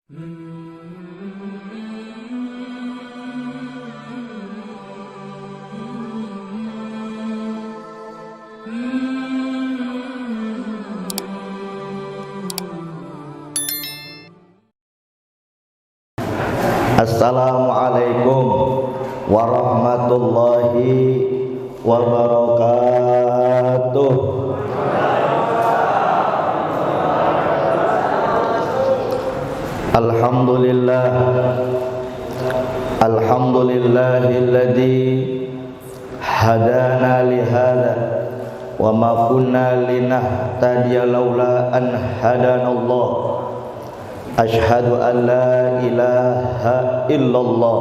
Assalamualaikum warahmatullahi wabarakatuh. Alhamdulillahilladzi hadana lihada wa ma kunna linahtadiya laula an hadanallah. Ashhadu an la ilaha illallah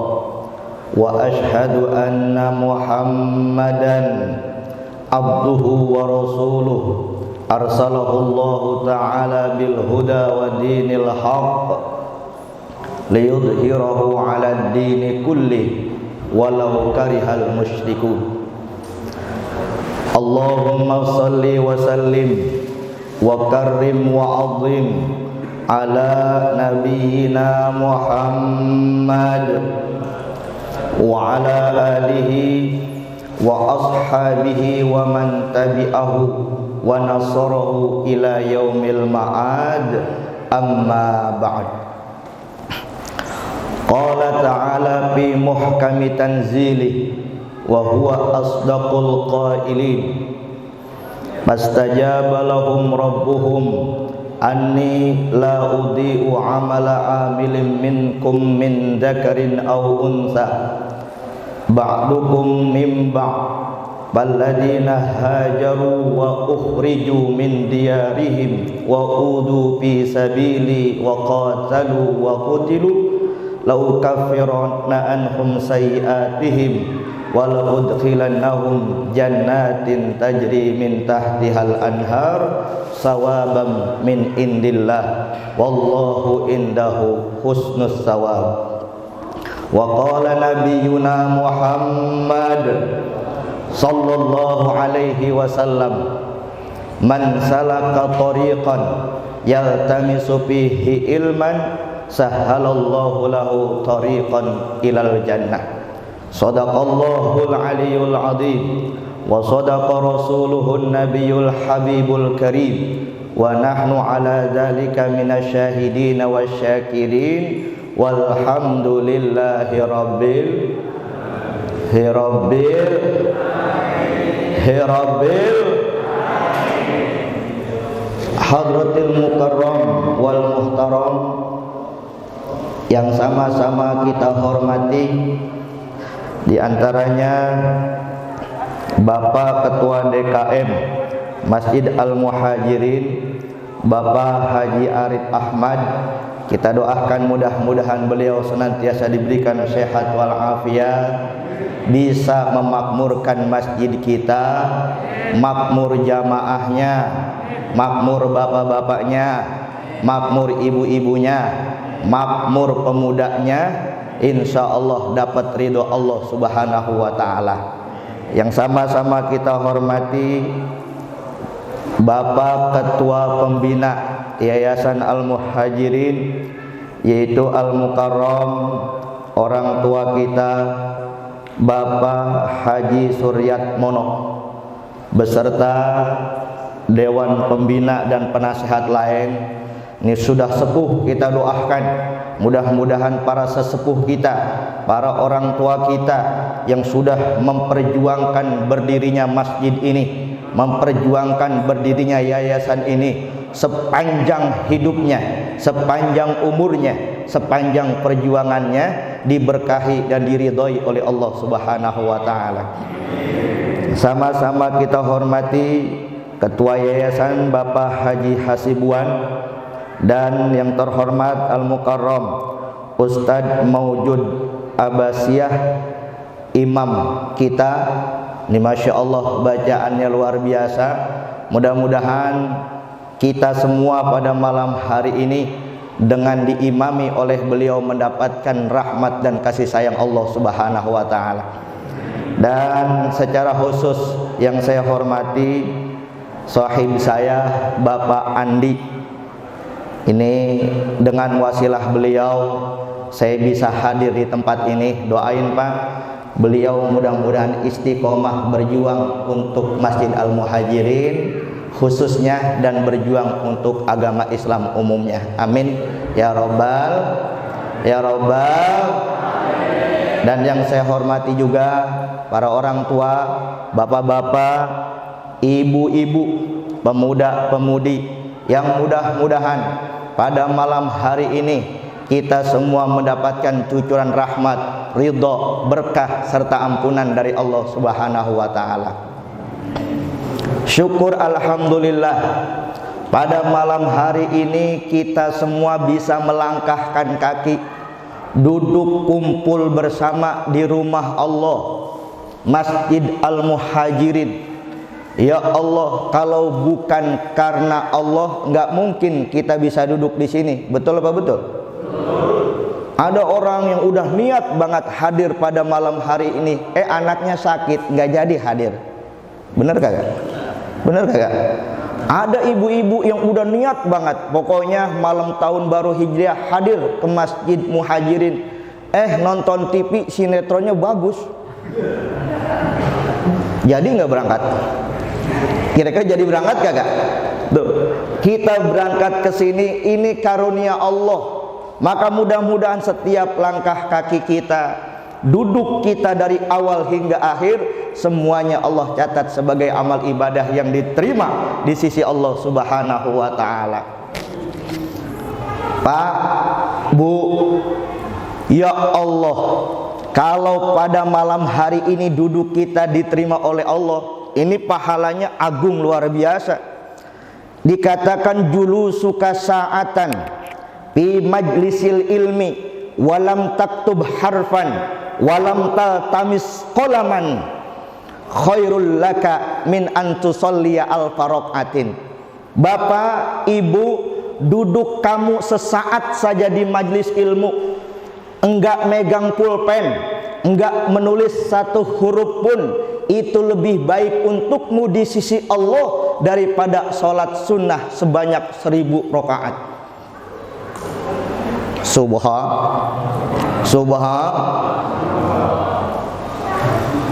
wa ashhadu anna Muhammadan abduhu wa rasuluh arsalahu Allah ta'ala bil huda wa dinil haqq liyudhhirahu 'ala ad-dini kulli walau karihal musyrikun. Allahumma salli wa sallim wa karrim wa 'azzim ala nabiyyina Muhammad wa ala alihi wa ashabihi wa man tabi'ahu wa nasarahu ila yaumil ma'ad, amma ba'd. Qala ta'ala fi muhkami tanzilih wa huwa asdaqul qailin. Fastajaba lahum rabbuhum anni la udhi'u amala amilin minkum min dzakarin aw untha ba'dukum min ba'd balladina hajaru wa ukhriju min diyarihim wa udu fi sabili wa qatalu wa qutilu la ukaffiranna anhum sayi'atihim wa la udkhilannahum jannatin tajri min tahtihal anhar sawaban min indillah wallahu indahu husnus sawab. Wa qala nabiyyuna Muhammad sallallahu alaihi wasallam, man salaka tariqan yaltamisu fihi ilman sahhalallahu lahu tariqan ilal jannah. Shadaqallahul aliyyul azim wa sadaqa rasuluhun nabiyyul habibul karim wa nahnu ala dzalika minasyahidin wasyakirin walhamdulillahi rabbil hadratil mukarram wal muhtaram yang sama-sama kita hormati, di antaranya Bapak Ketua DKM Masjid Al-Muhajirin, Bapak Haji Arif Ahmad. Kita doakan mudah-mudahan beliau senantiasa diberikan sehat walafiat, bisa memakmurkan masjid kita, makmur jamaahnya, makmur bapak-bapaknya, makmur ibu-ibunya, makmur pemudanya, insya Allah dapat ridho Allah subhanahu wa ta'ala. Yang sama-sama kita hormati Bapak Ketua Pembina Yayasan Al-Muhajirin, yaitu Al-Mukarram, orang tua kita Bapak Haji Suryatmono beserta Dewan Pembina dan penasehat lain. Ini sudah sepuh, kita doakan mudah-mudahan para sesepuh kita, para orang tua kita yang sudah memperjuangkan berdirinya masjid ini, memperjuangkan berdirinya yayasan ini, sepanjang hidupnya, sepanjang umurnya, sepanjang perjuangannya diberkahi dan diridhoi oleh Allah Subhanahu wa ta'ala. Sama-sama kita hormati Ketua Yayasan Bapak Haji Hasibuan dan yang terhormat Al-Mukarram Ustadz Maujud Abbasiyah, imam kita. Ini Masya Allah bacaannya luar biasa. Mudah-mudahan kita semua pada malam hari ini dengan diimami oleh beliau mendapatkan rahmat dan kasih sayang Allah Subhanahu wa ta'ala. Dan secara khusus yang saya hormati sahib saya Bapak Andi Ini dengan wasilah beliau saya bisa hadir di tempat ini. Doain Pak, beliau mudah-mudahan istiqomah berjuang untuk Masjid Al-Muhajirin khususnya dan berjuang untuk agama Islam umumnya. Amin ya robbal Dan yang saya hormati juga para orang tua, bapak-bapak, ibu-ibu, pemuda-pemudi yang mudah-mudahan pada malam hari ini kita semua mendapatkan cucuran rahmat, ridho, berkah serta ampunan dari Allah Subhanahu wa taala. Syukur alhamdulillah pada malam hari ini kita semua bisa melangkahkan kaki, duduk kumpul bersama di rumah Allah, Masjid Al-Muhajirin. Ya Allah, kalau bukan karena Allah nggak mungkin kita bisa duduk di sini. Betul apa betul? Ada orang yang udah niat banget hadir pada malam hari ini, anaknya sakit nggak jadi hadir. Bener kagak? Bener kagak? Ada ibu-ibu yang udah niat banget, pokoknya malam tahun baru Hijriah hadir ke Masjid Muhajirin. Nonton TV sinetronnya bagus, jadi nggak berangkat. Kira-kira jadi berangkat kagak? Tuh, kita berangkat ke sini ini karunia Allah. Maka mudah-mudahan setiap langkah kaki kita, duduk kita dari awal hingga akhir, semuanya Allah catat sebagai amal ibadah yang diterima di sisi Allah Subhanahu wa taala. Pak, Bu, ya Allah, kalau pada malam hari ini duduk kita diterima oleh Allah, ini pahalanya agung luar biasa. Dikatakan julusuka sa'atan fi majlisil ilmi walam taktub harfan walam taltamis qalaman khairul laka min antusalliya al-faraqatin. Bapak, Ibu, duduk kamu sesaat saja di majlis ilmu, enggak megang pulpen, enggak menulis satu huruf pun, itu lebih baik untukmu di sisi Allah daripada sholat sunnah sebanyak 1000 rakaat.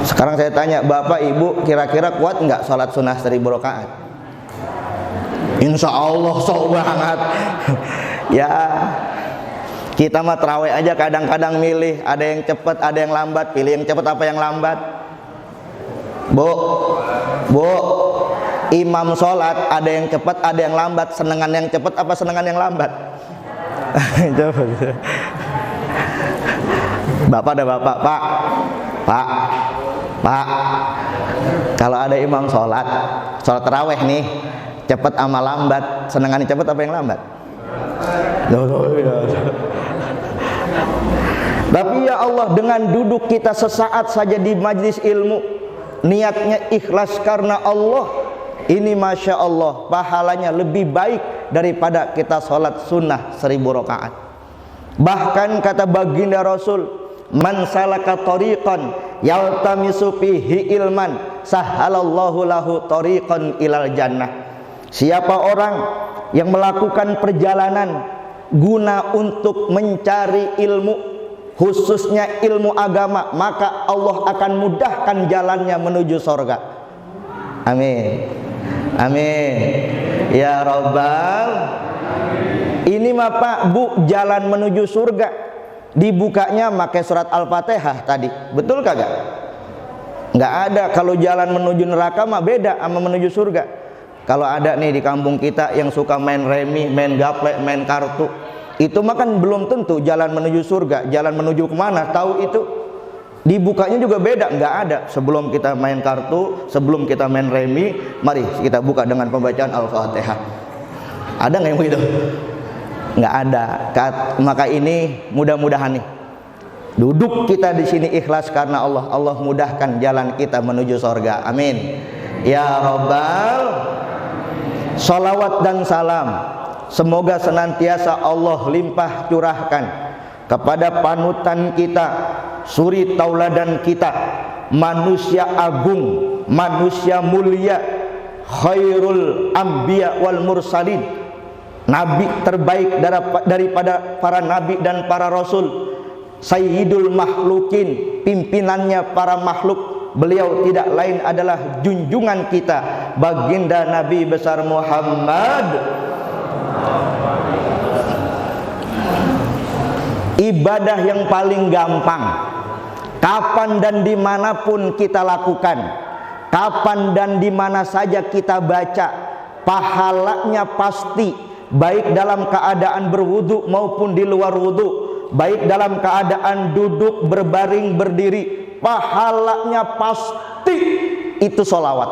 Sekarang saya tanya, Bapak Ibu kira-kira kuat enggak sholat sunnah 1000 rakaat? Insya Allah sok banget. Ya, kita mah terawih aja kadang-kadang milih, ada yang cepat, ada yang lambat. Pilih yang cepat apa yang lambat? Bu, imam sholat ada yang cepat, ada yang lambat. Senengan yang cepat apa senengan yang lambat? Coba. Bapak ada bapak, Pak. Kalau ada imam sholat terawih nih, cepat ama lambat, senengan yang cepat apa yang lambat? Tapi ya Allah, dengan duduk kita sesaat saja di majlis ilmu, niatnya ikhlas karena Allah, ini Masya Allah pahalanya lebih baik daripada kita sholat sunnah 1000 rakaat. Bahkan kata baginda Rasul, man salaka tariqan yaltamisu fihi ilman sahalallahu lahu tariqan ilal jannah. Siapa orang yang melakukan perjalanan guna untuk mencari ilmu, khususnya ilmu agama, maka Allah akan mudahkan jalannya menuju sorga. Amin, amin ya Rabbal. Ini mah Pak, Bu, jalan menuju surga dibukanya pakai surat Al-Fatihah tadi, betul kagak? Nggak ada. Kalau jalan menuju neraka mah beda sama menuju surga. Kalau ada nih di kampung kita yang suka main remi, main gaplek, main kartu, itu mah kan belum tentu jalan menuju surga. Jalan menuju kemana? Tahu itu? Dibukanya juga beda. Nggak ada. Sebelum kita main kartu, sebelum kita main remi, mari kita buka dengan pembacaan Al-Fatihah. Ada nggak yang begitu? Nggak ada. Maka ini mudah-mudahan nih, duduk kita di sini ikhlas karena Allah. Allah mudahkan jalan kita menuju surga. Amin ya Rabbal. Salawat dan salam semoga senantiasa Allah limpah curahkan kepada panutan kita, suri tauladan kita, manusia agung, manusia mulia, khairul anbiya wal mursalin, nabi terbaik daripada para nabi dan para rasul, sayyidul makhlukin, pimpinannya para makhluk. Beliau tidak lain adalah junjungan kita, baginda Nabi besar Muhammad. Ibadah yang paling gampang, kapan dan dimanapun kita lakukan, kapan dan dimana saja kita baca, pahalanya pasti, baik dalam keadaan berwudu maupun di luar wudu, baik dalam keadaan duduk, berbaring, berdiri, pahalanya pasti. Itu sholawat.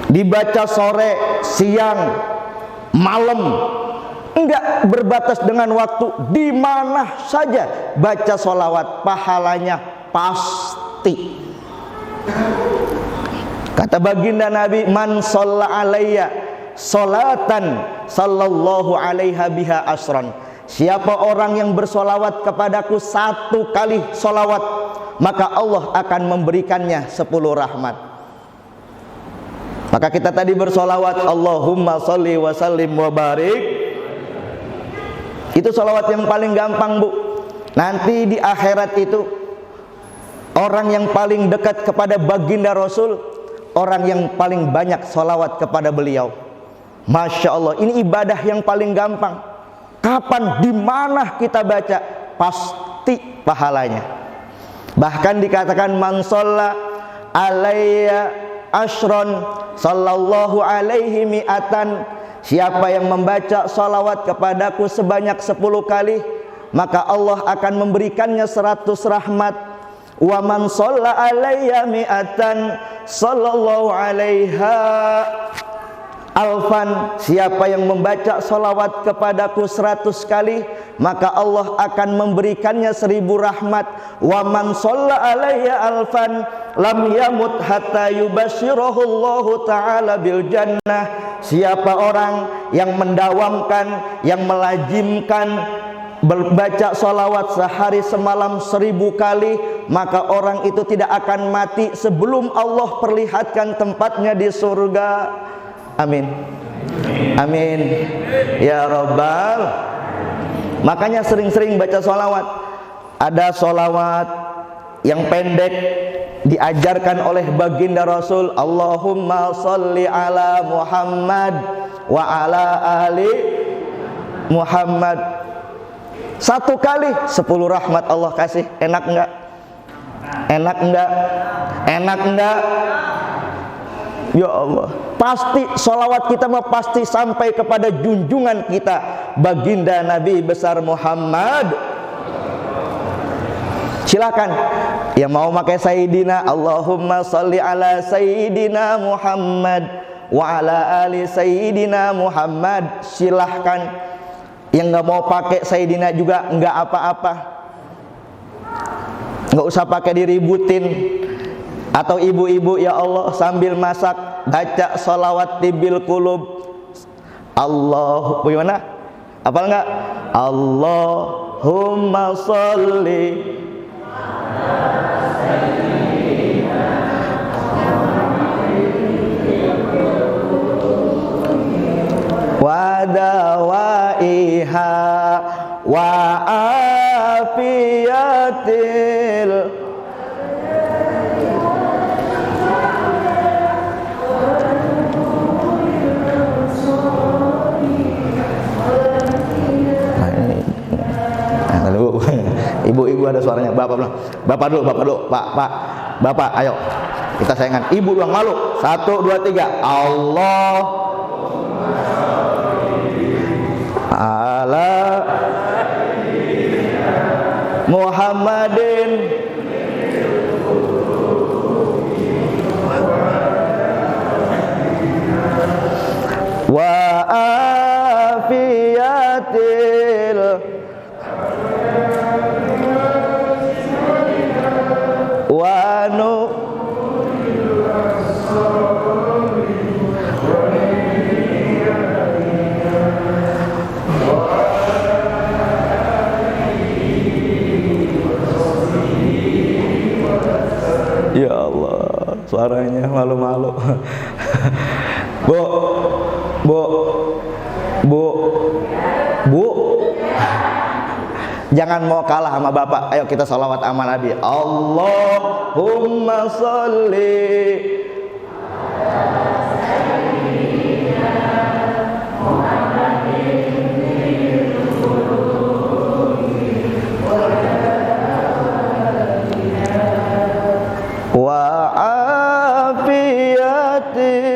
Dibaca sore, siang, malam, enggak berbatas dengan waktu, di mana saja baca sholawat, pahalanya pasti. Kata baginda Nabi, man sholla alayya sholatan sallallahu alaiha biha asran. Siapa orang yang bersolawat kepadaku 1 kali solawat, maka Allah akan memberikannya 10 rahmat. Maka kita tadi bersolawat, Allahumma sholli wa sallim wa barik. Itu solawat yang paling gampang, Bu. Nanti di akhirat itu, orang yang paling dekat kepada baginda Rasul, orang yang paling banyak solawat kepada beliau. Masya Allah, ini ibadah yang paling gampang. Kapan, di mana kita baca, pasti pahalanya. Bahkan dikatakan man sholla alayya ashron sallallahu alaihi mi'atan. Siapa yang membaca salawat kepadaku sebanyak 10 kali, maka Allah akan memberikannya 100 rahmat. Wa man sholla alayya mi'atan sallallahu alaiha alfan. Siapa yang membaca salawat kepadaku 100 kali, maka Allah akan memberikannya 1000 rahmat. Wa man sholla alayya alfan lam yamut hatta yubashirahu Allah ta'ala bil jannah. Siapa orang yang mendawamkan, yang melazimkan membaca salawat sehari semalam 1000 kali, maka orang itu tidak akan mati sebelum Allah perlihatkan tempatnya di surga. Amin. Amin ya Rabbal. Makanya sering-sering baca sholawat. Ada sholawat yang pendek diajarkan oleh baginda Rasul, Allahumma sholli ala Muhammad wa ala ali Muhammad. 1 kali 10 rahmat Allah kasih. Enak enggak? Enak enggak? Enak enggak? Ya Allah, pasti sholawat kita mah pasti sampai kepada junjungan kita, baginda Nabi besar Muhammad. Silakan yang mau pakai Sayyidina, Allahumma sholli ala Sayyidina Muhammad wa ala ali Sayyidina Muhammad, silahkan. Yang nggak mau pakai Sayyidina juga nggak apa-apa, nggak usah pakai diributin. Atau ibu-ibu, ya Allah, sambil masak baca sholawat tibil qulub. Allah, bagaimana? Apal nggak? Allahumma sholli wa dawaiha wa afiyatil. Ibu-ibu ada suaranya, bapak dulu, bapak, ayo kita sayangan. Ibu doang malu. 1, 2, 3. Allah ala Muhammadin wa afiyatil wanu. Ya Allah, suaranya malu-malu. Bu, Jangan mau kalah sama bapak. Ayo kita salawat sama Nabi. Allahumma sholli wa afiyatil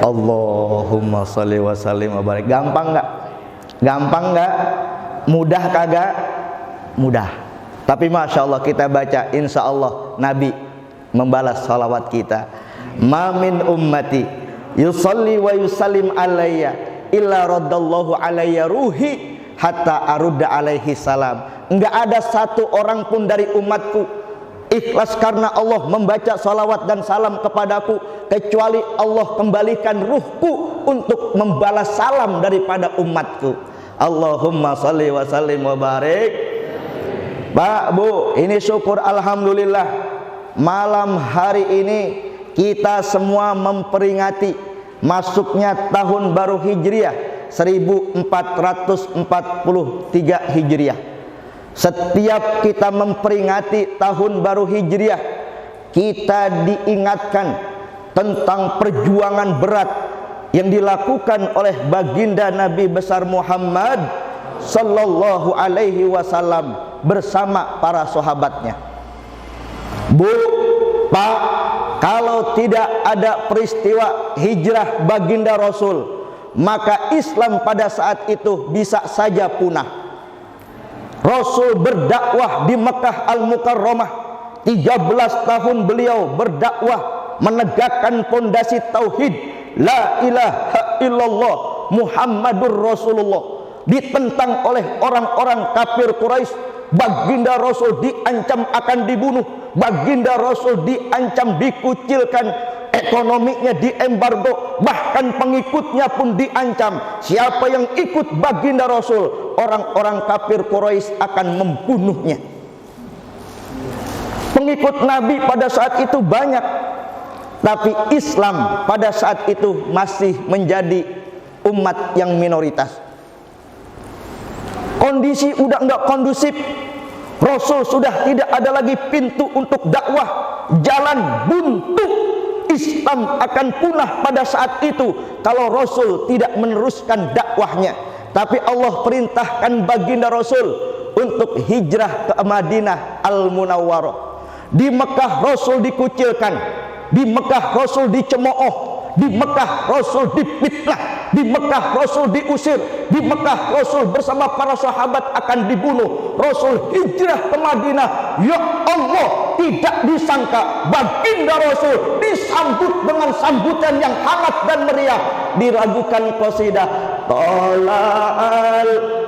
Allahumma sholli wa sallim wa barik. Gampang nggak? Gampang nggak? Mudah kagak? Mudah. Tapi masya Allah kita baca, insya Allah Nabi membalas salawat kita. Ma min ummati yusalli wa yusallim alayya illa raddallahu alayya ruhi hatta arudda alaihi salam. Enggak ada satu orang pun dari umatku ikhlas karena Allah membaca salawat dan salam kepadaku kecuali Allah kembalikan ruhku untuk membalas salam daripada umatku. Allahumma sholli wa sallim wa barik. Pak, Bu, ini syukur alhamdulillah malam hari ini kita semua memperingati masuknya tahun baru Hijriah 1443 Hijriah. Setiap kita memperingati tahun baru Hijriah, kita diingatkan tentang perjuangan berat yang dilakukan oleh baginda Nabi besar Muhammad sallallahu alaihi wasallam bersama para sahabatnya. Bu, Pak, kalau tidak ada peristiwa hijrah baginda Rasul, maka Islam pada saat itu bisa saja punah. Rasul berdakwah di Mekah Al-Mukarramah 13 tahun beliau berdakwah menegakkan pondasi tauhid la ilaha illallah Muhammadur Rasulullah. Ditentang oleh orang-orang kafir Quraisy, baginda Rasul diancam akan dibunuh, baginda Rasul diancam dikucilkan, ekonominya diembargo, bahkan pengikutnya pun diancam. Siapa yang ikut baginda Rasul, orang-orang kafir Quraisy akan membunuhnya. Pengikut Nabi pada saat itu banyak, tapi Islam pada saat itu masih menjadi umat yang minoritas. Kondisi udah enggak kondusif. Rasul sudah tidak ada lagi pintu untuk dakwah, jalan buntu. Islam akan punah pada saat itu kalau Rasul tidak meneruskan dakwahnya. Tapi Allah perintahkan baginda Rasul untuk hijrah ke Madinah Al-Munawwarah. Di Mekah Rasul dikucilkan, di Mekah Rasul dicemooh, di Mekah Rasul difitnah, di Mekah Rasul diusir, di Mekah Rasul bersama para sahabat akan dibunuh. Rasul hijrah ke Madinah. Ya Allah, tidak disangka baginda Rasul disambut dengan sambutan yang hangat dan meriah. Diragukan qasidah Tala'al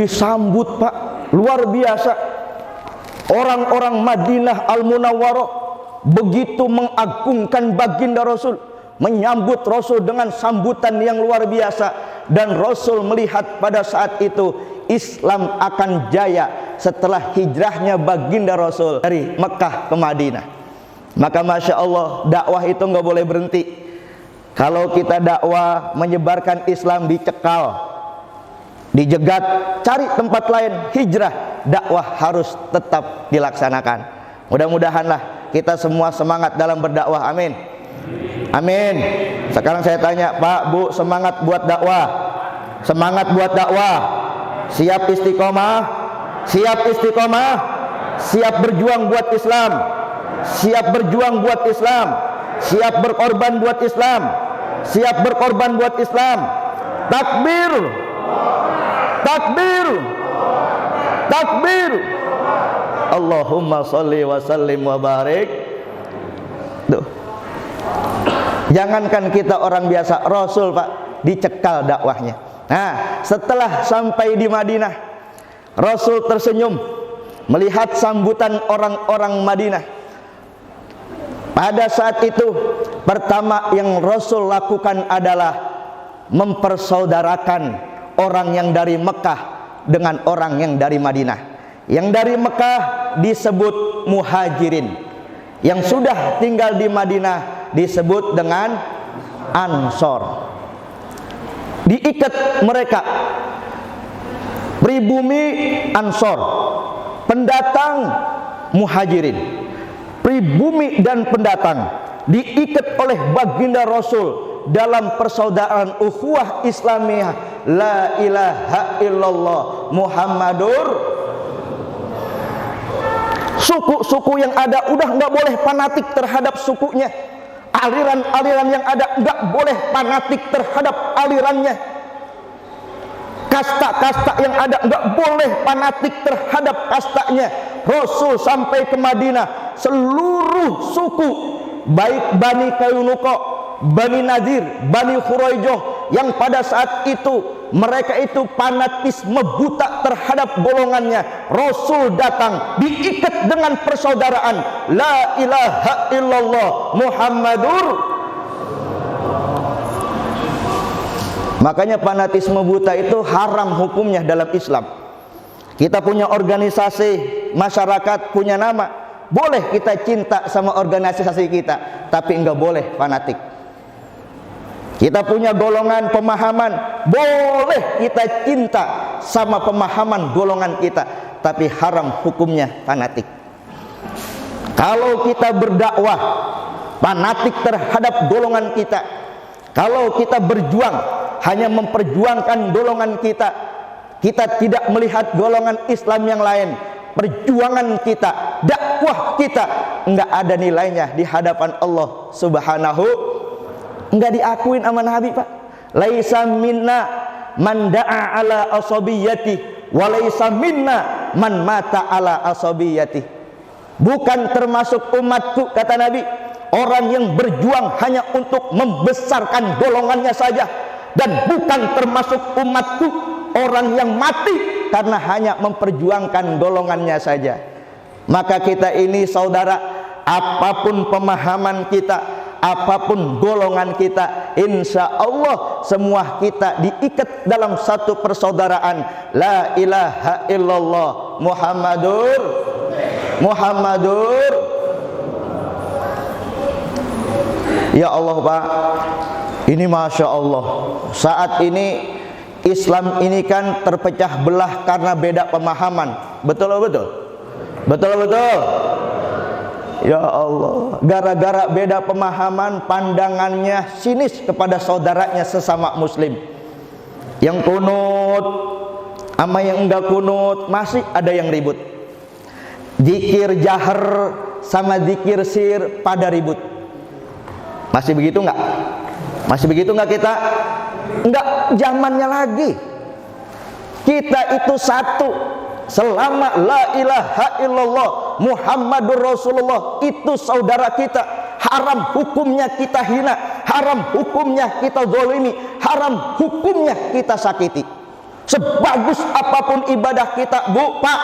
disambut, Pak, luar biasa. Orang-orang Madinah Al-Munawwarah begitu mengagungkan baginda Rasul, menyambut Rasul dengan sambutan yang luar biasa. Dan Rasul melihat pada saat itu Islam akan jaya setelah hijrahnya baginda Rasul dari Mekah ke Madinah. Maka Masya Allah, dakwah itu nggak boleh berhenti. Kalau kita dakwah menyebarkan Islam dicekal, dijegat, cari tempat lain, hijrah, dakwah harus tetap dilaksanakan. Mudah-mudahanlah kita semua semangat dalam berdakwah. Amin. Amin. Sekarang saya tanya, Pak, Bu, semangat buat dakwah? Semangat buat dakwah? Siap istiqomah? Siap istiqomah? Siap berjuang buat Islam? Siap berjuang buat Islam? Siap berkorban buat Islam? Siap berkorban buat Islam? Takbir! Takbir, takbir, Allahumma sholli wa sallim wa barik. Tuh. Jangankan kita orang biasa, Rasul Pak dicekal dakwahnya. Nah, setelah sampai di Madinah, Rasul tersenyum melihat sambutan orang-orang Madinah. Pada saat itu, pertama yang Rasul lakukan adalah mempersaudarakan orang yang dari Mekah dengan orang yang dari Madinah. Yang dari Mekah disebut muhajirin, yang sudah tinggal di Madinah disebut dengan ansor. Diikat mereka, pribumi ansor, pendatang muhajirin, pribumi dan pendatang diikat oleh baginda Rasul dalam persaudaraan ukhuwah Islamiyah, la ilaha illallah Muhammadur. Suku-suku yang ada udah nggak boleh fanatik terhadap sukunya. Aliran-aliran yang ada nggak boleh fanatik terhadap alirannya. Kasta-kasta yang ada nggak boleh fanatik terhadap kastanya. Rasul sampai ke Madinah, seluruh suku, baik Bani Kainuqa, Bani Nadir, Bani Khuraijah, yang pada saat itu mereka itu fanatisme buta terhadap golongannya, Rasul datang diikat dengan persaudaraan, la ilaha illallah Muhammadur. Makanya fanatisme buta itu haram hukumnya dalam Islam. Kita punya organisasi, masyarakat punya nama, boleh kita cinta sama organisasi kita, tapi enggak boleh fanatik. Kita punya golongan pemahaman, boleh kita cinta sama pemahaman golongan kita, tapi haram hukumnya fanatik. Kalau kita berdakwah fanatik terhadap golongan kita, kalau kita berjuang hanya memperjuangkan golongan kita, kita tidak melihat golongan Islam yang lain, perjuangan kita, dakwah kita enggak ada nilainya di hadapan Allah Subhanahu. Enggak diakuin sama Nabi, Pak. Laisa minna man da'a ala asabiyyati wa laisa minna man mata ala asabiyyati. Bukan termasuk umatku, kata Nabi, orang yang berjuang hanya untuk membesarkan golongannya saja, dan bukan termasuk umatku orang yang mati karena hanya memperjuangkan golongannya saja. Maka kita ini saudara, apapun pemahaman kita, apapun golongan kita, insya Allah semua kita diikat dalam satu persaudaraan, la ilaha illallah Muhammadur. Ya Allah Pak, ini Masya Allah, saat ini Islam ini kan terpecah belah karena beda pemahaman. Betul. Ya Allah, gara-gara beda pemahaman, pandangannya sinis kepada saudaranya sesama muslim. Yang kunut sama yang enggak kunut masih ada yang ribut. Zikir jahar sama zikir sir pada ribut. Masih begitu enggak? Masih begitu enggak kita? Enggak zamannya lagi. Kita itu satu. Selama la ilaha illallah Muhammadur Rasulullah itu saudara kita, haram hukumnya kita hina, haram hukumnya kita zalimi, haram hukumnya kita sakiti. Sebagus apapun ibadah kita, Bu, Pak,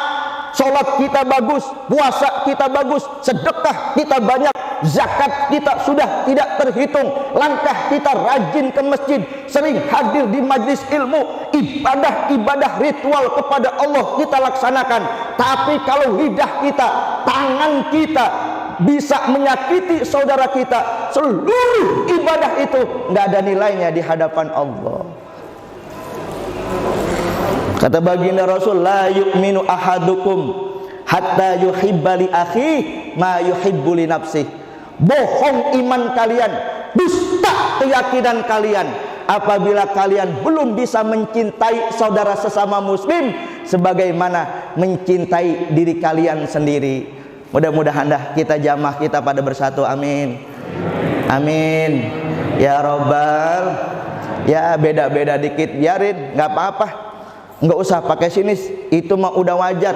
sholat kita bagus, puasa kita bagus, sedekah kita banyak, zakat kita sudah tidak terhitung, langkah kita rajin ke masjid, sering hadir di majlis ilmu, ibadah-ibadah ritual kepada Allah kita laksanakan. Tapi kalau lidah kita, tangan kita bisa menyakiti saudara kita, seluruh ibadah itu nggak ada nilainya di hadapan Allah. Kata baginda Rasul, la yu'minu ahadukum hatta yuhibba li akhihi ma yuhibbu li nafsihi. Bohong iman kalian, dusta keyakinan kalian apabila kalian belum bisa mencintai saudara sesama muslim sebagaimana mencintai diri kalian sendiri. Mudah-mudahan dah kita jamaah kita pada bersatu, amin. Amin. Ya Rabbal. Ya beda-beda dikit biarin, nggak apa-apa. Nggak usah pakai sinis, itu mah udah wajar.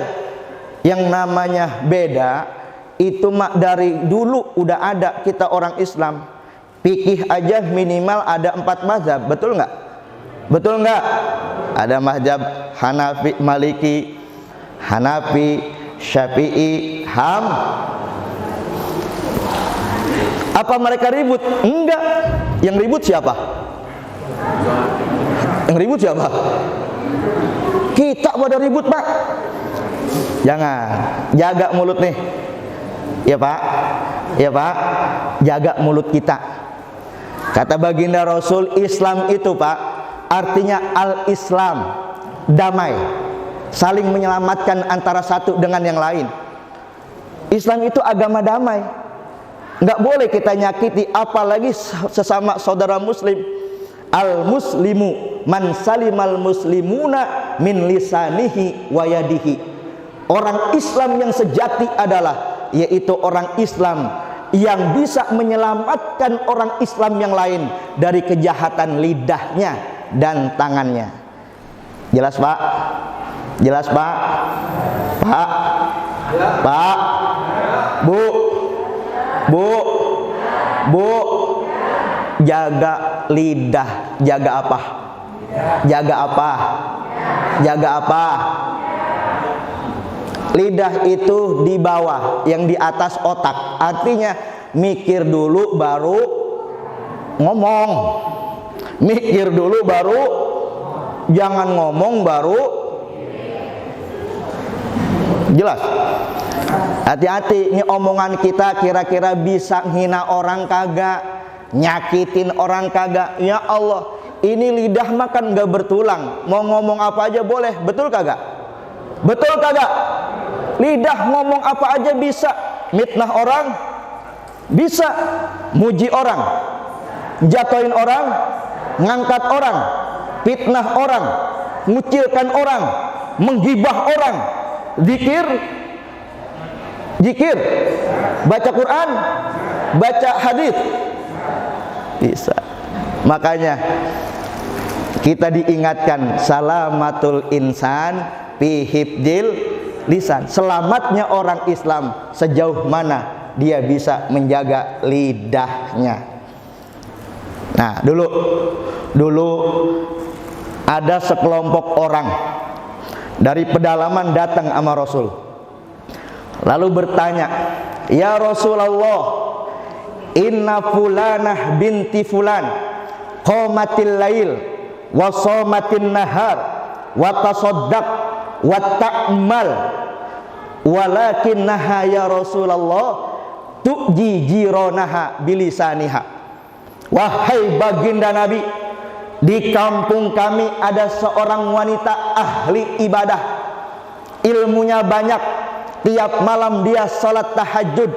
Yang namanya beda itu dari dulu udah ada kita orang Islam. Fikih aja minimal ada 4 mazhab, betul nggak? Betul nggak? Ada mazhab Hanafi, Maliki, Hanafi, Syafi'i, Apa mereka ribut? Enggak. Yang ribut siapa? Yang ribut siapa? Kita pada ribut, Pak. Jangan. Jaga mulut nih. Ya Pak. Ya Pak. Jaga mulut kita. Kata baginda Rasul, Islam itu Pak, artinya al-Islam, damai, saling menyelamatkan antara satu dengan yang lain. Islam itu agama damai. Nggak boleh kita nyakiti, apalagi sesama saudara muslim. Al-muslimu man salimal muslimuna min lisanihi wa yadihi. Orang Islam yang sejati adalah yaitu orang Islam yang bisa menyelamatkan orang Islam yang lain dari kejahatan lidahnya dan tangannya. Jelas Pak? Jelas Pak? Pak? Pak? Bu? Bu? Bu? Jaga lidah. Jaga apa? Jaga apa? Jaga apa? Lidah itu di bawah, yang di atas otak. Artinya mikir dulu baru ngomong. Mikir dulu baru, jangan ngomong baru. Jelas? Hati-hati, ini omongan kita kira-kira bisa hina orang kagak, nyakitin orang kagak. Ya Allah, ini lidah makan gak bertulang. Mau ngomong apa aja boleh, betul kagak? Betul kagak? Lidah ngomong apa aja bisa. Mitnah orang bisa, muji orang, jatuhin orang, ngangkat orang, fitnah orang, ngucilkan orang, menggibah orang, zikir, zikir, baca Quran, baca hadis, bisa. Makanya kita diingatkan salamatul insan fi hifdzil lisan. Selamatnya orang Islam sejauh mana dia bisa menjaga lidahnya. Nah, dulu ada sekelompok orang dari pedalaman datang sama Rasul. Lalu bertanya, "Ya Rasulullah, inna fulanah binti fulan qamatil lail wa shamatin nahar wa tasaddaq wa ta'mal walakinnaha ya Rasulullah tu'ji jiranaha bilisaniha." Wahai baginda Nabi, di kampung kami ada seorang wanita ahli ibadah, ilmunya banyak, tiap malam dia salat tahajud,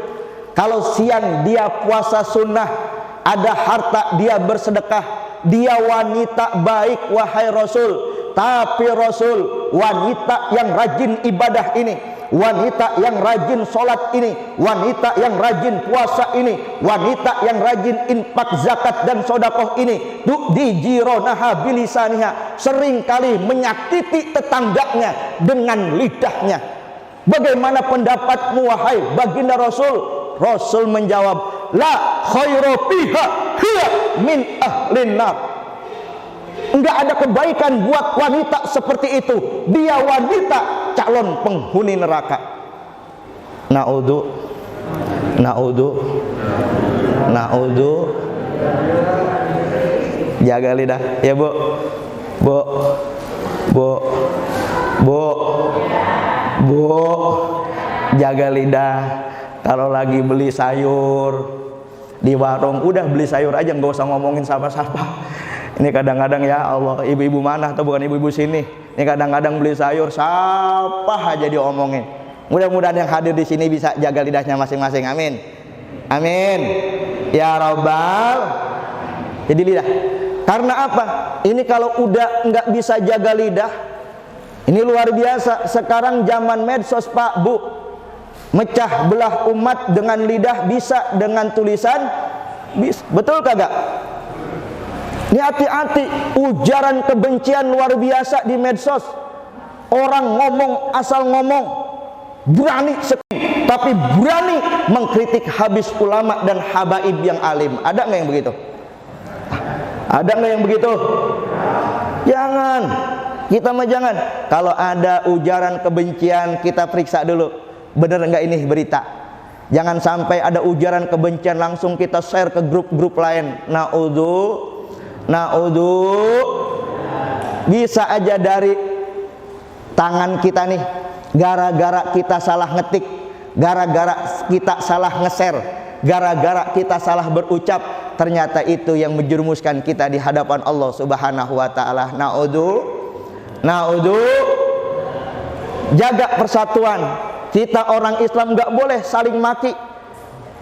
kalau siang dia puasa sunnah, ada harta dia bersedekah, dia wanita baik wahai Rasul. Tapi Rasul, wanita yang rajin ibadah ini, wanita yang rajin sholat ini, wanita yang rajin puasa ini, wanita yang rajin infak zakat dan sodakoh ini, tu'di jironaha bilisaniha, seringkali menyakiti tetangganya dengan lidahnya. Bagaimana pendapatmu wahai baginda Rasul? Rasul menjawab, la khairu fiha hiya min ahlin nar. Enggak ada kebaikan buat wanita seperti itu. Dia wanita calon penghuni neraka. Na'udhu, na'udhu, na'udhu. Jaga lidah, ya Bu. Bu, Bu, Bu, Bu. Jaga lidah. Kalau lagi beli sayur di warung, udah beli sayur aja, nggak usah ngomongin siapa-siapa. Ini kadang-kadang ya Allah, ibu-ibu mana atau bukan ibu-ibu sini. Ini kadang-kadang beli sayur, siapa aja diomongin. Mudah-mudahan yang hadir di sini bisa jaga lidahnya masing-masing. Amin. Amin. Ya Rabbal. Jadi lidah. Karena apa? Ini kalau udah nggak bisa jaga lidah, ini luar biasa. Sekarang zaman medsos Pak Bu, mecah belah umat dengan lidah bisa, dengan tulisan bisa. Betul kagak? Ini hati-hati, ujaran kebencian luar biasa di medsos. Orang ngomong asal ngomong, berani sekali, tapi berani mengkritik habis ulama dan habaib yang alim. Ada nggak yang begitu? Ada nggak yang begitu? Jangan. Kita mah jangan. Kalau ada ujaran kebencian, kita periksa dulu, bener nggak ini berita. Jangan sampai ada ujaran kebencian langsung kita share ke grup-grup lain. Naudzu, bisa aja dari tangan kita nih, gara-gara kita salah ngetik, gara-gara kita salah nge-share, gara-gara kita salah berucap, ternyata itu yang menjerumuskan kita di hadapan Allah Subhanahu wa taala. Naudzu, jaga persatuan. Kita orang Islam nggak boleh saling maki.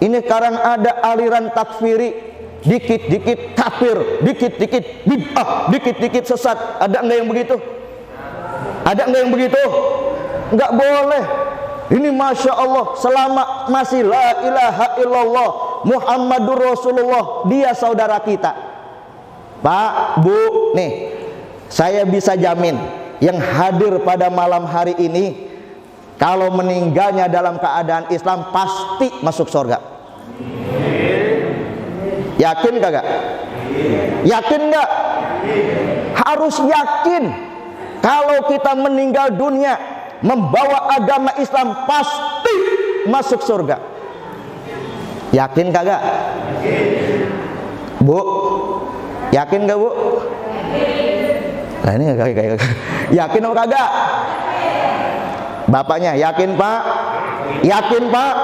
Ini sekarang ada aliran takfiri, dikit-dikit kafir, dikit-dikit bid'ah, dikit-dikit sesat. Ada nggak yang begitu? Ada nggak yang begitu? Nggak boleh. Ini Masya Allah, selama masih la ilaha illallah Muhammadur Rasulullah, dia saudara kita. Pak, Bu, nih, saya bisa jamin yang hadir pada malam hari ini, kalau meninggalnya dalam keadaan Islam pasti masuk surga. Yakin kagak? Yakin nggak? Harus yakin. Kalau kita meninggal dunia membawa agama Islam pasti masuk surga. Yakin kagak? Bu, yakin gak, Bu? Nah ini kayak yakin apa kagak? Bapaknya yakin, Pak? Yakin, Pak?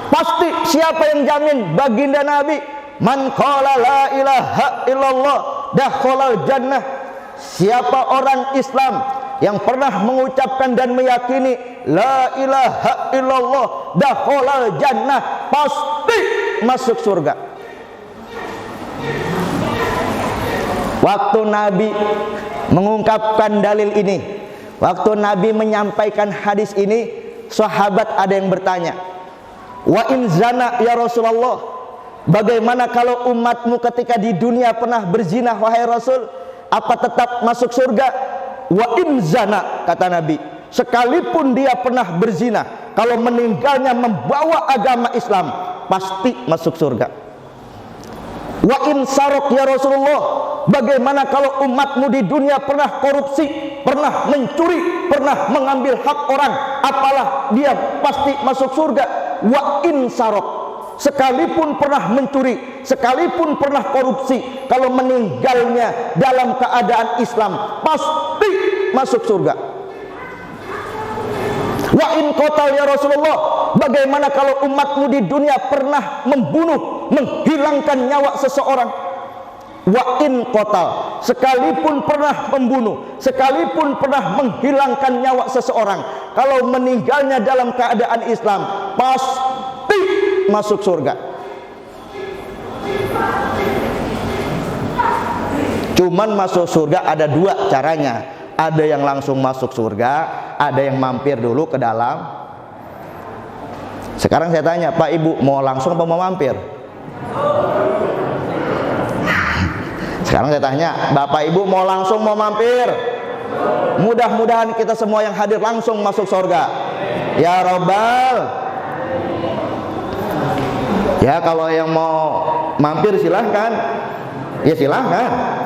Pasti. Siapa yang jamin? Baginda Nabi, man qala la ilaha illallah dakhalal jannah. Siapa orang Islam yang pernah mengucapkan dan meyakini la ilaha illallah dakhalal jannah, pasti masuk surga. Waktu Nabi mengungkapkan dalil ini, waktu Nabi menyampaikan hadis ini, sahabat ada yang bertanya, wa in zana ya Rasulullah, bagaimana kalau umatmu ketika di dunia pernah berzina wahai Rasul, apa tetap masuk surga? Wa in zana, kata Nabi, sekalipun dia pernah berzina, kalau meninggalnya membawa agama Islam, pasti masuk surga. Wa in sarok ya Rasulullah, bagaimana kalau umatmu di dunia pernah korupsi, pernah mencuri, pernah mengambil hak orang, apalah dia pasti masuk surga. Wa in sarok, sekalipun pernah mencuri, sekalipun pernah korupsi, kalau meninggalnya dalam keadaan Islam, pasti masuk surga. Wa in qatal ya Rasulullah, bagaimana kalau umatmu di dunia pernah membunuh, menghilangkan nyawa seseorang? Wa in qatal, sekalipun pernah membunuh, sekalipun pernah menghilangkan nyawa seseorang, kalau meninggalnya dalam keadaan Islam, pasti masuk surga. Cuman masuk surga ada dua caranya. Ada yang langsung masuk surga, ada yang mampir dulu ke dalam. Sekarang saya tanya, Pak Ibu, mau langsung apa mau mampir? Sekarang saya tanya, Bapak Ibu mau langsung mau mampir? Mudah-mudahan kita semua yang hadir langsung masuk surga. Ya Robbal. Ya kalau yang mau mampir silahkan. Ya silahkan.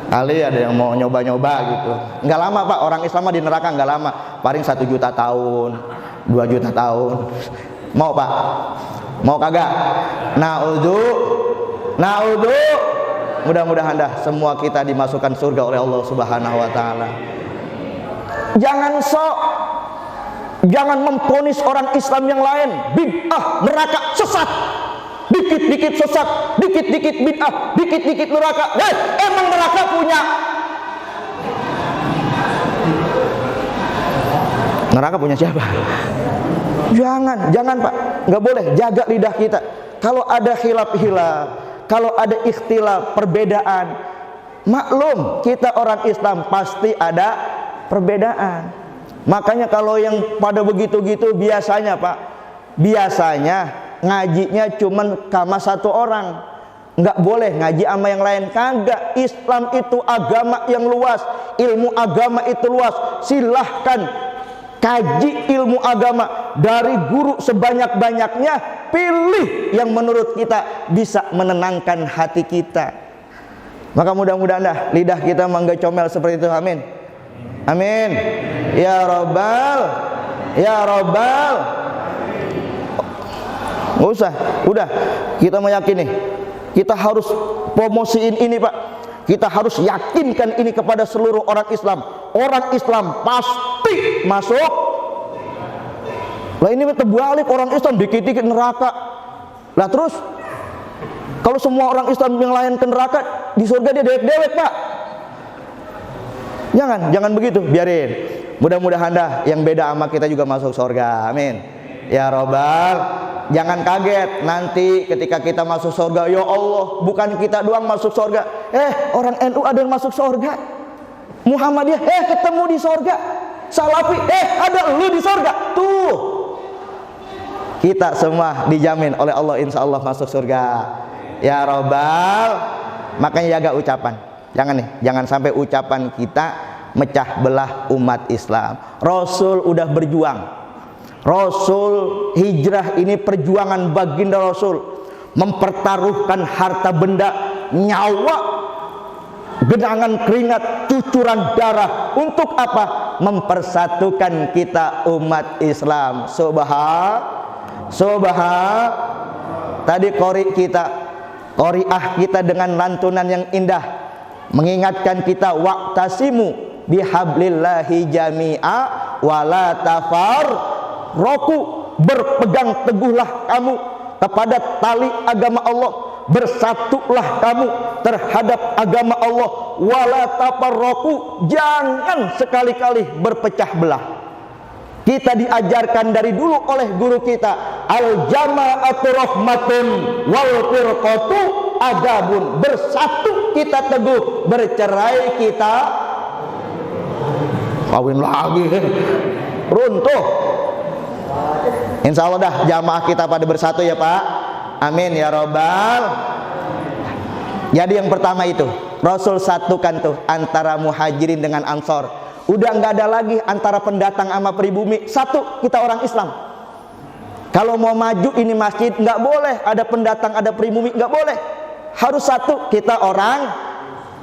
Kali ada yang mau nyoba-nyoba gitu. Nggak lama Pak, orang Islam di neraka nggak lama. Paling 1 juta tahun, 2 juta tahun. Mau Pak? Mau kagak? Naudzu. Mudah-mudahan dah semua kita dimasukkan surga oleh Allah Subhanahu wa taala. Jangan sok, jangan memponis orang Islam yang lain bid'ah, neraka, sesat. Dikit-dikit sesat, dikit-dikit bid'ah, dikit-dikit neraka. Emang neraka punya? Neraka punya siapa? Jangan Pak, nggak boleh. Jaga lidah kita. Kalau ada khilaf-khilaf, kalau ada ikhtilaf, perbedaan, maklum kita orang Islam pasti ada perbedaan. Makanya kalau yang pada begitu-gitu biasanya Pak, biasanya ngajinya cuman sama 1 orang, nggak boleh ngaji sama yang lain. Kagak. Islam itu agama yang luas, ilmu agama itu luas. Silahkan kaji ilmu agama dari guru sebanyak-banyaknya, pilih yang menurut kita bisa menenangkan hati kita. Maka mudah-mudahan lidah kita enggak comel seperti itu. Amin. Amin. Ya Rabbal, ya Rabbal. Nggak usah, udah kita meyakini. Kita harus promosiin ini, Pak. Kita harus yakinkan ini kepada seluruh orang Islam. Orang Islam pasti masuk. Lah ini terbalik, orang Islam dikit-dikit neraka. Lah terus kalau semua orang Islam yang lain ke neraka, di surga dia dewek-dewek, Pak. Jangan begitu, biarin. Mudah-mudahan dah yang beda sama kita juga masuk surga. Amin. Ya Rabbal. Jangan kaget nanti ketika kita masuk surga, ya Allah, bukan kita doang masuk surga. Orang NU ada yang masuk surga. Muhammadiyah, ketemu di surga. Salafi, ada lu di surga. Tuh. Kita semua dijamin oleh Allah insya Allah masuk surga. Ya Rabbal. Makanya jaga ucapan. Jangan sampai ucapan kita mecah belah umat Islam. Rasul udah berjuang. Rasul hijrah ini perjuangan baginda Rasul, mempertaruhkan harta benda, nyawa, genangan keringat, cucuran darah. Untuk apa? Mempersatukan kita umat Islam. Tadi qoriah kita dengan lantunan yang indah mengingatkan kita, waqtasimu bihablillahi jami'a wala tafarraqu, berpegang teguhlah kamu kepada tali agama Allah, bersatulah kamu terhadap agama Allah, wala tafarraqu, jangan sekali-kali berpecah belah. Kita diajarkan dari dulu oleh guru kita, al jama'atu rahmatun wal firqatu adabun, bersatu kita teguh, bercerai kita kawin lagi, runtuh. Insya Allah dah jamaah kita pada bersatu ya Pak. Amin ya Rabbal. Jadi yang pertama itu Rasul satukan tuh antara muhajirin dengan ansor. Udah nggak ada lagi antara pendatang sama pribumi. Satu, kita orang Islam. Kalau mau maju ini masjid nggak boleh ada pendatang ada pribumi, nggak boleh. Harus satu, kita orang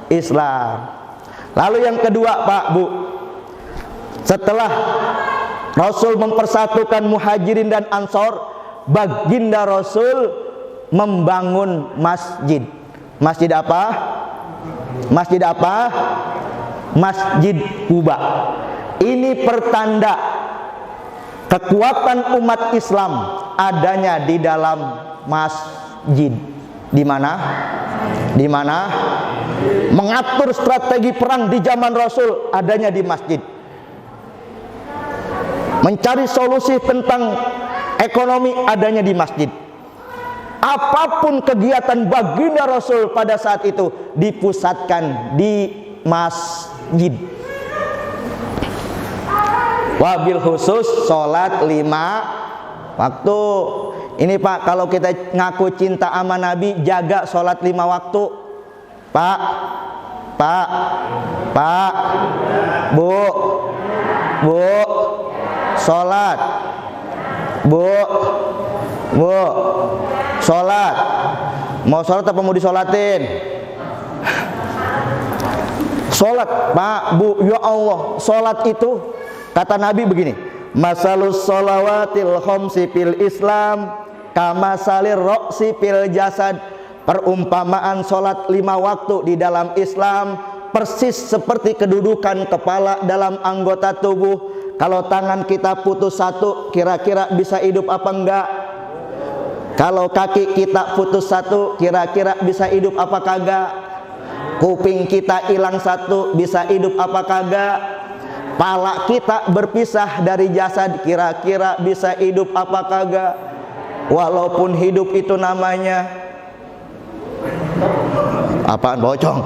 Islam. Lalu yang kedua Pak Bu, setelah Rasul mempersatukan muhajirin dan ansor, baginda Rasul membangun masjid. Masjid apa? Masjid apa? Masjid Quba. Ini pertanda kekuatan umat Islam adanya di dalam masjid. Di mana? Di mana? Mengatur strategi perang di zaman Rasul adanya di masjid. Mencari solusi tentang ekonomi adanya di masjid. Apapun kegiatan baginda Rasul pada saat itu dipusatkan di masjid. Wabil khusus sholat 5 waktu. Ini Pak, kalau kita ngaku cinta sama Nabi, jaga sholat 5 waktu. Pak, Bu, sholat, Bu, sholat. Mau sholat apa mau disolatin? Sholat Pak, Bu, ya Allah, sholat itu kata Nabi begini, masalus sholawatil khamsi fil Islam kama salir roksi fil jasad. Perumpamaan sholat 5 waktu di dalam Islam persis seperti kedudukan kepala dalam anggota tubuh. Kalau tangan kita putus satu, kira-kira bisa hidup apa enggak? Kalau kaki kita putus satu, kira-kira bisa hidup apa kagak? Kuping kita hilang satu, bisa hidup apa kagak? Pala kita berpisah dari jasad, kira-kira bisa hidup apa kagak? Walaupun hidup itu namanya apaan, bocong?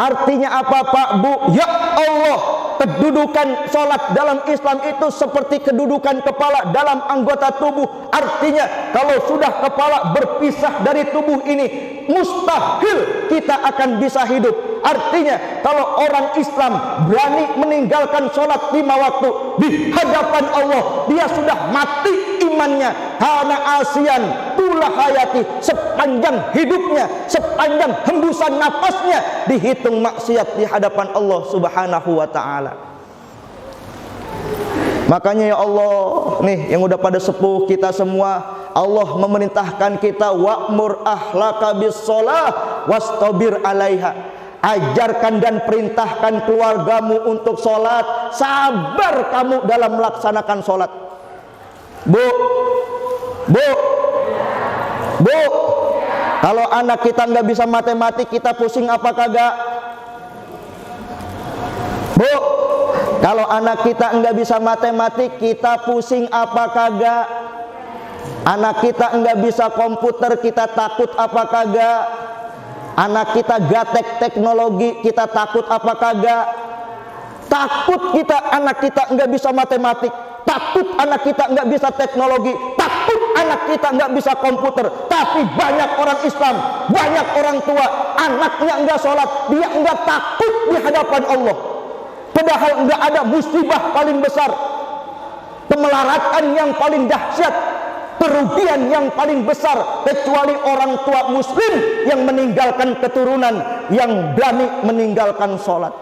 Artinya apa Pak Bu? Ya Allah, kedudukan sholat dalam Islam itu seperti kedudukan kepala dalam anggota tubuh. Artinya kalau sudah kepala berpisah dari tubuh ini, mustahil kita akan bisa hidup. Artinya kalau orang Islam berani meninggalkan sholat 5 waktu di hadapan Allah, dia sudah mati imannya. Karena asian tulah hayati, sepanjang hidupnya, sepanjang hembusan napasnya dihitung maksiat di hadapan Allah Subhanahu wa ta'ala. Makanya ya Allah, nih yang udah pada sepuh kita semua, Allah memerintahkan kita wa'mur ahlaka bis shalah wastabir 'alaiha. Ajarkan dan perintahkan keluargamu untuk sholat, sabar kamu dalam melaksanakan sholat. Bu, kalau anak kita nggak bisa matematik, kita pusing apa kagak? Bu, kalau anak kita nggak bisa matematik, kita pusing apa kagak? Anak kita nggak bisa komputer, kita takut apa kagak? Anak kita gatek teknologi, kita takut apa kagak? Takut kita anak kita nggak bisa matematik, takut anak kita nggak bisa teknologi, takut anak kita nggak bisa komputer. Tapi banyak orang Islam, banyak orang tua, anaknya nggak sholat, dia nggak takut di hadapan Allah. Padahal nggak ada musibah paling besar, kemelaratan yang paling dahsyat, kerugian yang paling besar kecuali orang tua muslim yang meninggalkan keturunan, yang berani meninggalkan sholat.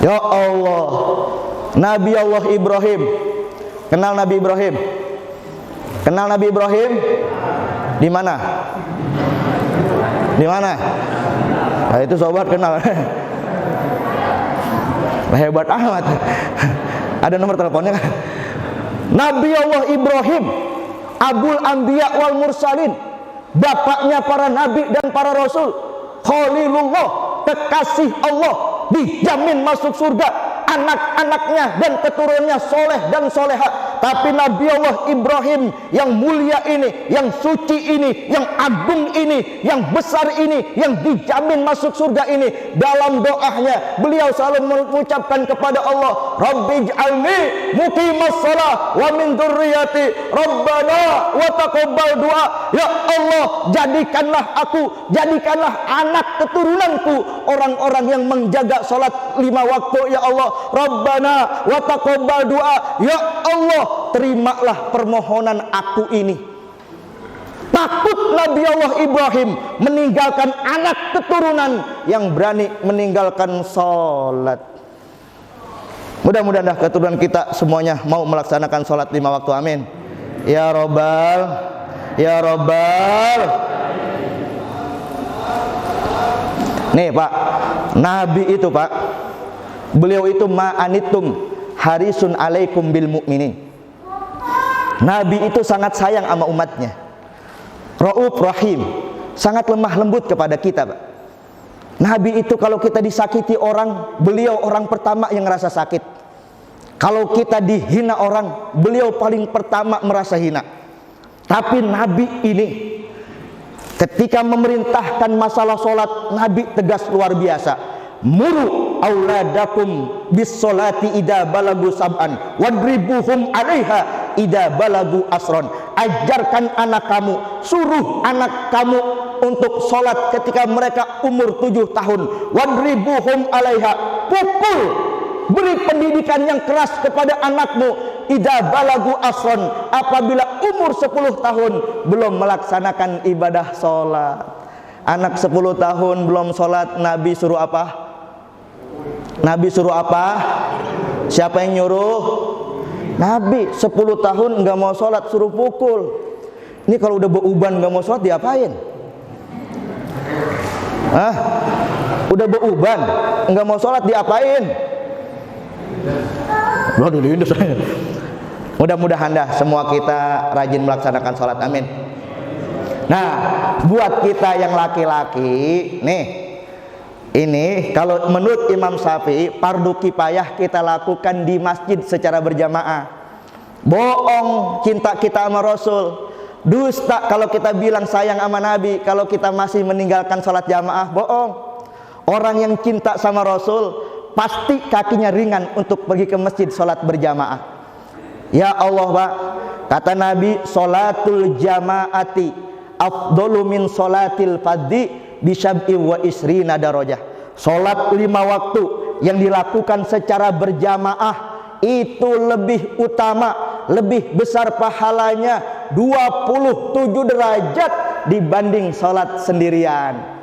Ya Allah, Nabi Allah Ibrahim, kenal Nabi Ibrahim? Kenal Nabi Ibrahim? Di mana? Di mana? Nah, itu sobat kenal. Hebat amat. Ada nomor teleponnya kan? Nabi Allah Ibrahim, Abul Anbiya wal Mursalin, bapaknya para nabi dan para rasul, Khalilullah, kekasih Allah, dijamin masuk surga. Anak-anaknya dan keturunannya soleh dan soleha. Tapi Nabi Allah Ibrahim yang mulia ini, yang suci ini, yang agung ini, yang besar ini, yang dijamin masuk surga ini, dalam doanya beliau selalu mengucapkan kepada Allah, Rabbij'alni muqimas shalah wa min dzurriyyati Rabbana wa taqabbal du'a. Ya Allah, jadikanlah aku, jadikanlah anak keturunanku orang-orang yang menjaga salat 5 waktu ya Allah. Rabbana wa taqabbal du'a. Ya Allah, terimalah permohonan aku ini. Takut Nabi Allah Ibrahim meninggalkan anak keturunan yang berani meninggalkan sholat. Mudah-mudahan dah keturunan kita semuanya mau melaksanakan sholat 5 waktu, amin. Ya Robbal, ya Robbal. Nih Pak, Nabi itu Pak, beliau itu ma'anitum harisun alaikum bil mu'minin. Nabi itu sangat sayang sama umatnya, Rauf Rahim, sangat lemah lembut kepada kita Pak. Nabi itu kalau kita disakiti orang, beliau orang pertama yang ngerasa sakit. Kalau kita dihina orang, beliau paling pertama merasa hina. Tapi Nabi ini ketika memerintahkan masalah sholat, Nabi tegas luar biasa. Muru auladakum bis sholati idza balagu sab'an wadribuhum 'alaiha idza balagu asron. Ajarkan anak kamu, suruh anak kamu untuk sholat ketika mereka umur 7 tahun. Wadribuhum 'alaiha, pukul, beri pendidikan yang keras kepada anakmu idza balagu asron, apabila umur 10 tahun belum melaksanakan ibadah sholat. Anak 10 tahun belum sholat, Nabi suruh apa? Nabi suruh apa? Siapa yang nyuruh? Nabi. 10 tahun nggak mau sholat, suruh pukul. Ini kalau udah beuban nggak mau sholat diapain? Hah? Udah beuban nggak mau sholat diapain? Mudah-mudahan dah semua kita rajin melaksanakan sholat, amin. Nah, buat kita yang laki-laki nih, ini kalau menurut Imam Syafi'i fardu kifayah kita lakukan di masjid secara berjamaah. Bohong cinta kita sama Rasul, dusta kalau kita bilang sayang sama Nabi kalau kita masih meninggalkan sholat jamaah. Bohong. Orang yang cinta sama Rasul pasti kakinya ringan untuk pergi ke masjid sholat berjamaah. Ya Allah Pak, kata Nabi, sholatul jamaati afdalu min sholatil fadhi bisyab'i wa isrina darajah. Salat 5 waktu yang dilakukan secara berjamaah itu lebih utama, lebih besar pahalanya 27 derajat dibanding salat sendirian.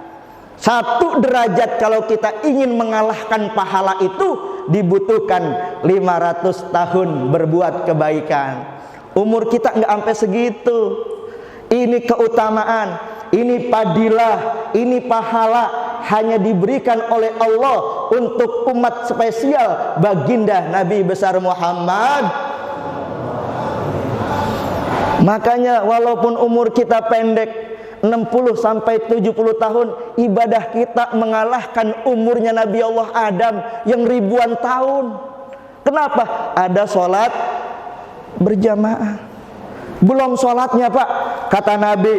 1 derajat kalau kita ingin mengalahkan pahala itu dibutuhkan 500 tahun berbuat kebaikan. Umur kita nggak sampai segitu. Ini keutamaan, ini fadilah, ini pahala hanya diberikan oleh Allah untuk umat spesial baginda Nabi besar Muhammad. Makanya walaupun umur kita pendek 60 sampai 70 tahun, ibadah kita mengalahkan umurnya Nabi Allah Adam yang ribuan tahun. Kenapa? Ada sholat berjamaah. Belum sholatnya Pak. Kata Nabi,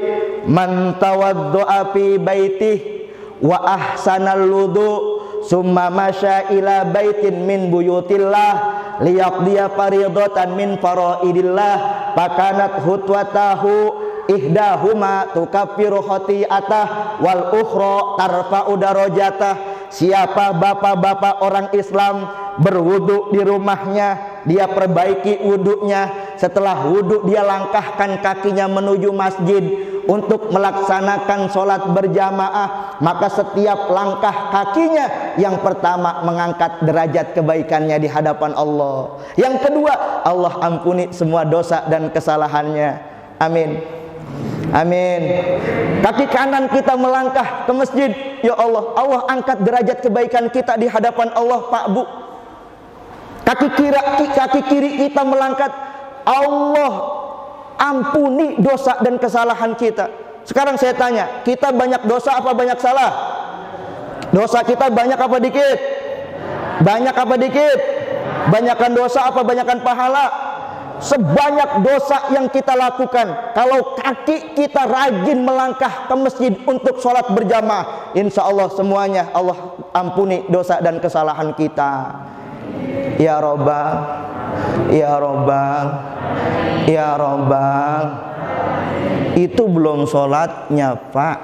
man tawaddu'a fi baitih wa ahsanal wudu summa masya ila baitin min buyutillah liyaqdiya faridatan min faraidillah fakanat hutwatahu ihdahuma tukaffiru khati'atah wal ukhra tarfa'u darajatah. Siapa bapak-bapak orang Islam berwudu di rumahnya, dia perbaiki wudunya, setelah wudu dia langkahkan kakinya menuju masjid untuk melaksanakan sholat berjamaah, maka setiap langkah kakinya yang pertama mengangkat derajat kebaikannya di hadapan Allah. Yang kedua, Allah ampuni semua dosa dan kesalahannya. Amin. Amin. Kaki kanan kita melangkah ke masjid, ya Allah, Allah angkat derajat kebaikan kita di hadapan Allah, Pak Bu. Kaki kiri kita melangkah, Allah ampuni dosa dan kesalahan kita. Sekarang saya tanya, kita banyak dosa apa banyak salah? Dosa kita banyak apa dikit? Banyak apa dikit? Banyakan dosa apa banyakan pahala? Sebanyak dosa yang kita lakukan, kalau kaki kita rajin melangkah ke masjid untuk sholat berjamaah, insya Allah semuanya Allah ampuni dosa dan kesalahan kita. Ya Rabbal, ya Rabbal, ya Rabbal. Itu belum sholatnya Pak,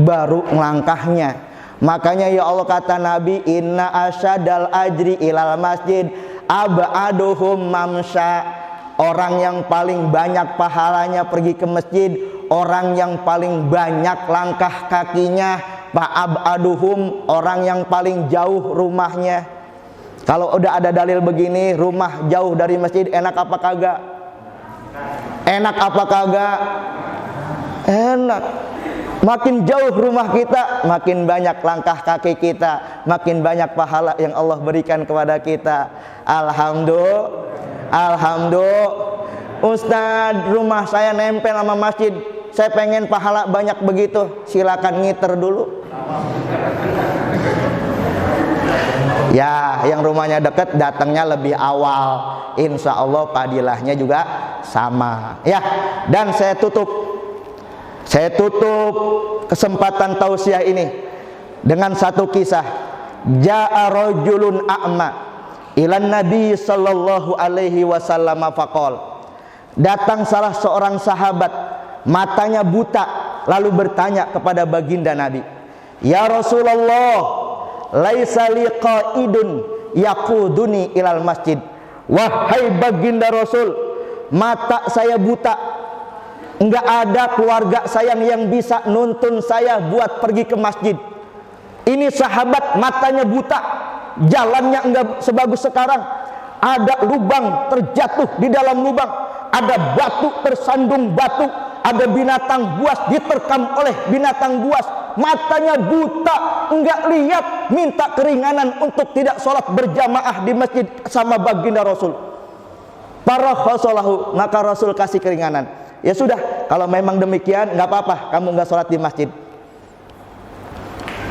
baru melangkahnya. Makanya ya Allah kata Nabi, inna asyadal ajri ilal masjid ab'aduhum mamsya. Orang yang paling banyak pahalanya pergi ke masjid, orang yang paling banyak langkah kakinya. Fa'ab'aduhum, orang yang paling jauh rumahnya. Kalau udah ada dalil begini, rumah jauh dari masjid, enak apa kagak? Enak apa kagak? Enak. Makin jauh rumah kita, makin banyak langkah kaki kita, makin banyak pahala yang Allah berikan kepada kita. Alhamdulillah. Alhamdulillah. Ustadz, rumah saya nempel sama masjid, saya pengen pahala banyak begitu. Silakan ngiter dulu. Ya, yang rumahnya dekat datangnya lebih awal, insya Allah padilahnya juga sama. Ya, dan saya tutup kesempatan tausiah ini dengan satu kisah. Ja'a rajulun a'ma ilan Nabi sallallahu alaihi wasallam faqol. Datang salah seorang sahabat, matanya buta, lalu bertanya kepada baginda Nabi, ya Rasulullah, laisa li qaidun yaquduni ilal masjid. Wahai baginda Rasul, mata saya buta, enggak ada keluarga saya yang bisa nuntun saya buat pergi ke masjid. Ini sahabat matanya buta, jalannya enggak sebagus sekarang, ada lubang terjatuh di dalam lubang, ada batu tersandung batu, ada binatang buas diterkam oleh binatang buas, matanya buta, enggak lihat, minta keringanan untuk tidak sholat berjamaah di masjid sama baginda Rasul. Farakhasalahu, maka Rasul kasih keringanan. Ya sudah, kalau memang demikian enggak apa-apa, kamu enggak sholat di masjid.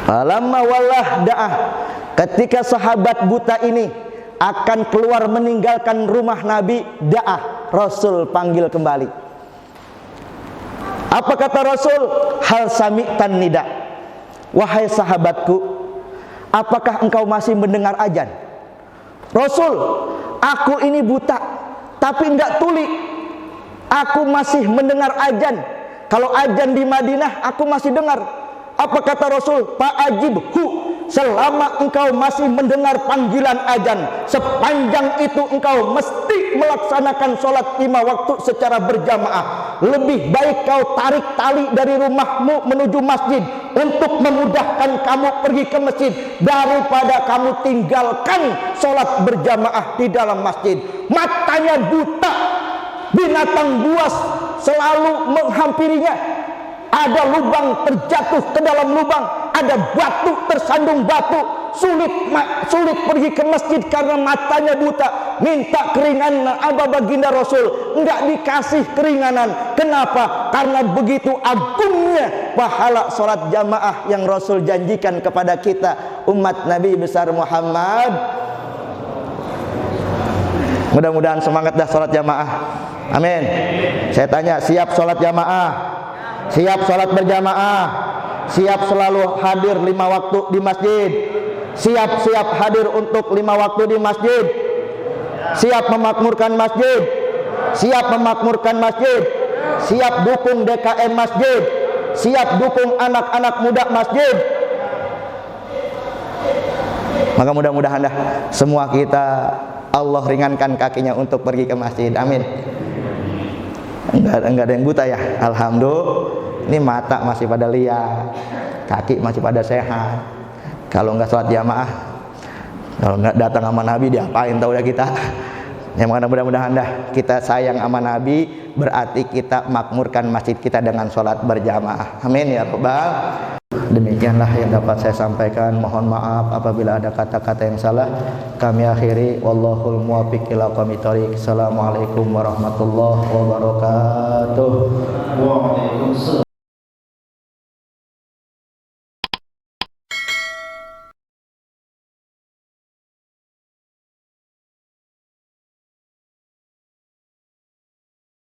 Falamma wallah da'ah, ketika sahabat buta ini akan keluar meninggalkan rumah Nabi, da'ah, Rasul panggil kembali. Apa kata Rasul? Hal sami'tan nida. Wahai sahabatku, apakah engkau masih mendengar azan? Rasul, aku ini buta, tapi enggak tuli. Aku masih mendengar azan. Kalau azan di Madinah, aku masih dengar. Apa kata Rasul? Fa'ajibhu, selama engkau masih mendengar panggilan azan, sepanjang itu engkau mesti melaksanakan sholat 5 waktu secara berjamaah. Lebih baik kau tarik tali dari rumahmu menuju masjid untuk memudahkan kamu pergi ke masjid, daripada kamu tinggalkan sholat berjamaah di dalam masjid. Matanya buta, binatang buas selalu menghampirinya. Ada lubang terjatuh ke dalam lubang, ada batu tersandung batu, sulit pergi ke masjid karena matanya buta. Minta keringanan apa baginda Rasul, enggak dikasih keringanan. Kenapa? Karena begitu agungnya pahala sholat jamaah yang Rasul janjikan kepada kita umat Nabi besar Muhammad. Mudah-mudahan semangat dah sholat jamaah. Amin. Saya tanya, siap sholat jamaah? Siap sholat berjamaah? Siap selalu hadir 5 waktu di masjid? Siap hadir untuk 5 waktu di masjid? Siap memakmurkan masjid? Siap memakmurkan masjid? Siap dukung DKM masjid? Siap dukung anak-anak muda masjid? Maka mudah-mudahan dah semua kita Allah ringankan kakinya untuk pergi ke masjid. Amin. Enggak ada yang buta ya, alhamdulillah. Ini mata masih pada lihat, kaki masih pada sehat. Kalau enggak sholat jamaah, kalau enggak datang sama Nabi, diapain tahu ya kita. Yang mana mudah-mudahan dah kita sayang sama Nabi, berarti kita makmurkan masjid kita dengan sholat berjamaah. Amin ya rabbal. Demikianlah yang dapat saya sampaikan. Mohon maaf apabila ada kata-kata yang salah. Kami akhiri, wallahul muwaffiq ila aqwamit thoriq. Assalamualaikum warahmatullahi wabarakatuh. Waalaikumsalam.